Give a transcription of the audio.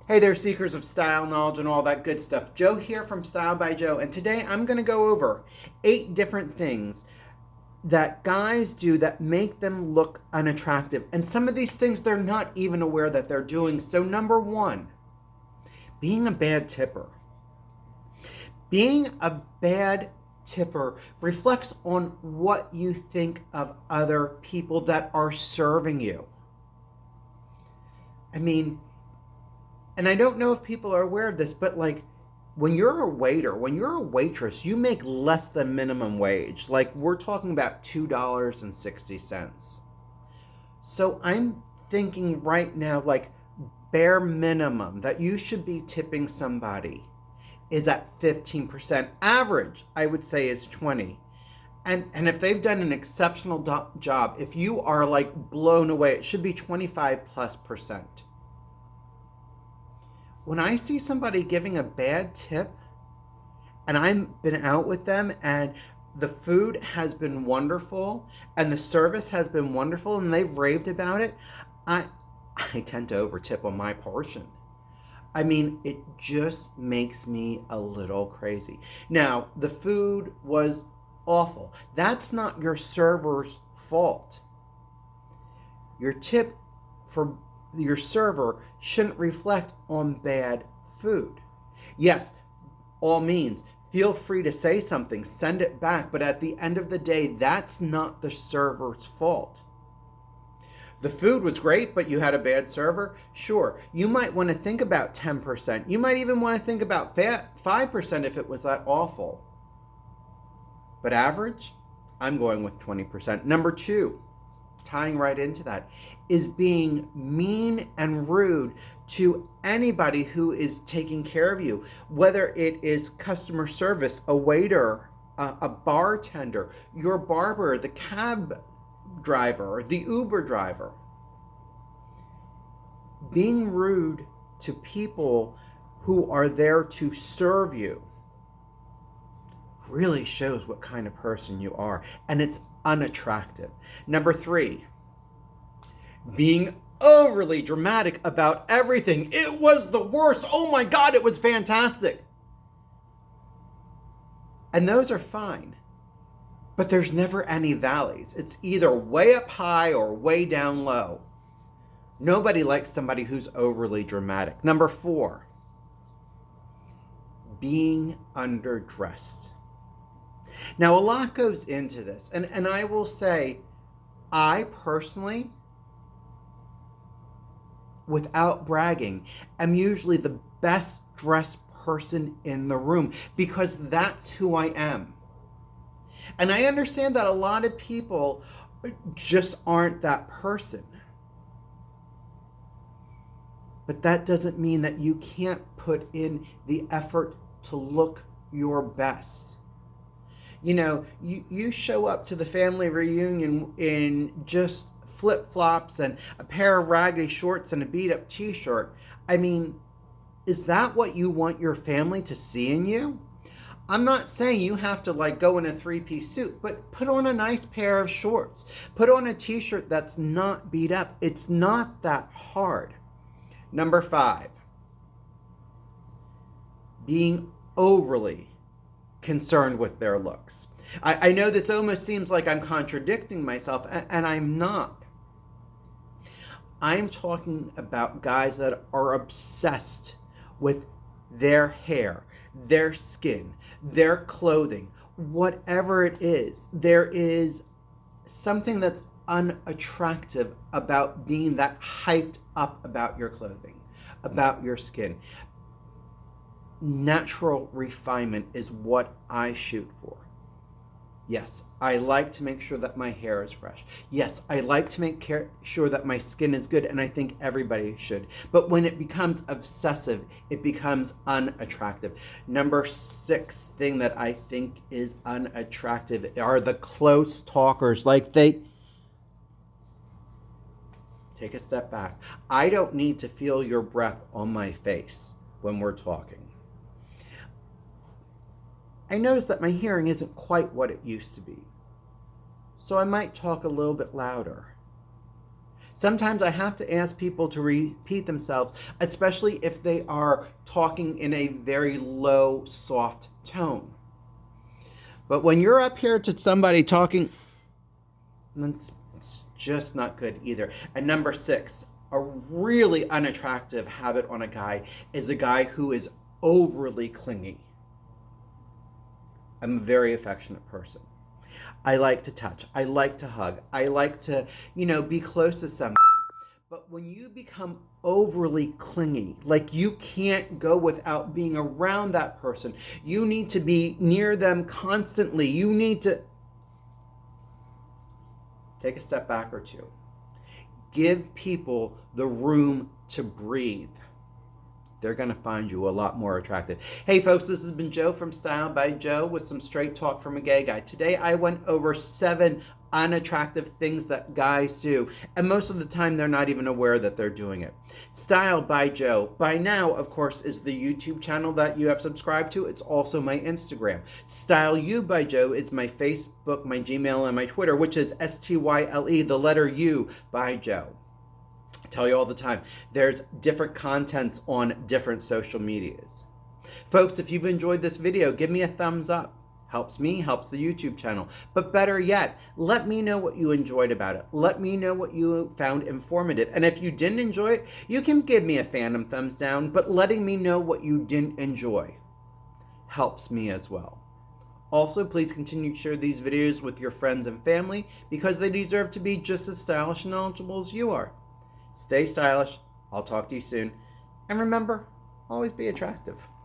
Hey there, seekers of style, knowledge, and all that good stuff. Joe here from Style by Joe, and today I'm going to go over 8 different things that guys do that make them look unattractive. And some of these things they're not even aware that they're doing. So, number 1, being a bad tipper. Being a bad tipper reflects on what you think of other people that are serving you. I mean, and I don't know if people are aware of this, but like when you're a waiter, when you're a waitress, you make less than minimum wage. Like we're talking about $2.60. So I'm thinking right now, like bare minimum that you should be tipping somebody is at 15%. Average, I would say, is 20. And if they've done an exceptional job, if you are like blown away, it should be 25+%. When I see somebody giving a bad tip and I've been out with them and the food has been wonderful and the service has been wonderful and they've raved about it, I tend to over tip on my portion. I mean, it just makes me a little crazy. Now, the food was awful. That's not your server's fault. Your tip for your server shouldn't reflect on bad food. Yes, all means, feel free to say something, send it back, but at the end of the day, that's not the server's fault. The food was great, but you had a bad server? Sure, you might want to think about 10%. You might even want to think about 5% if it was that awful. But average, I'm going with 20%. Number 2, tying right into that, is being mean and rude to anybody who is taking care of you, whether it is customer service, a waiter, a bartender, your barber, the cab driver, or the Uber driver. Being rude to people who are there to serve you really shows what kind of person you are, and it's unattractive. Number 3, being overly dramatic about everything. It was the worst. Oh my God, it was fantastic. And those are fine, but there's never any valleys. It's either way up high or way down low. Nobody likes somebody who's overly dramatic. Number 4, being underdressed. Now, a lot goes into this, and I will say, I personally, without bragging, am usually the best dressed person in the room because that's who I am. And I understand that a lot of people just aren't that person. But that doesn't mean that you can't put in the effort to look your best. You know, you show up to the family reunion in just flip-flops and a pair of raggedy shorts and a beat-up t-shirt. I mean, is that what you want your family to see in you? I'm not saying you have to like go in a 3-piece suit, but put on a nice pair of shorts. Put on a t-shirt that's not beat up. It's not that hard. Number 5, being overly concerned with their looks. I know this almost seems like I'm contradicting myself, and I'm not. I'm talking about guys that are obsessed with their hair, their skin, their clothing, whatever it is. There is something that's unattractive about being that hyped up about your clothing, about your skin. Natural refinement is what I shoot for. Yes, I like to make sure that my hair is fresh. Yes, I like to make sure that my skin is good, and I think everybody should. But when it becomes obsessive, it becomes unattractive. Number 6 thing that I think is unattractive are the close talkers. Like they take a step back. I don't need to feel your breath on my face when we're talking. I notice that my hearing isn't quite what it used to be, so I might talk a little bit louder. Sometimes I have to ask people to repeat themselves, especially if they are talking in a very low, soft tone. But when you're up here to somebody talking, it's just not good either. And number 6, a really unattractive habit on a guy is a guy who is overly clingy. I'm a very affectionate person. I like to touch. I like to hug. I like to, be close to somebody. But when you become overly clingy, like you can't go without being around that person, you need to be near them constantly. You need to take a step back or two. Give people the room to breathe. They're going to find you a lot more attractive. Hey folks, this has been Joe from Style by Joe with some straight talk from a gay guy. Today I went over 7 unattractive things that guys do, and most of the time they're not even aware that they're doing it. Style by Joe, by now, of course, is the YouTube channel that you have subscribed to. It's also my Instagram. Style You by Joe is my Facebook, my Gmail, and my Twitter, which is STYLE, the letter U, by Joe. I tell you all the time, there's different contents on different social medias. Folks, if you've enjoyed this video, give me a thumbs up. Helps me, helps the YouTube channel. But better yet, let me know what you enjoyed about it. Let me know what you found informative. And if you didn't enjoy it, you can give me a phantom thumbs down, but letting me know what you didn't enjoy helps me as well. Also, please continue to share these videos with your friends and family because they deserve to be just as stylish and knowledgeable as you are. Stay stylish. I'll talk to you soon. And remember, always be attractive.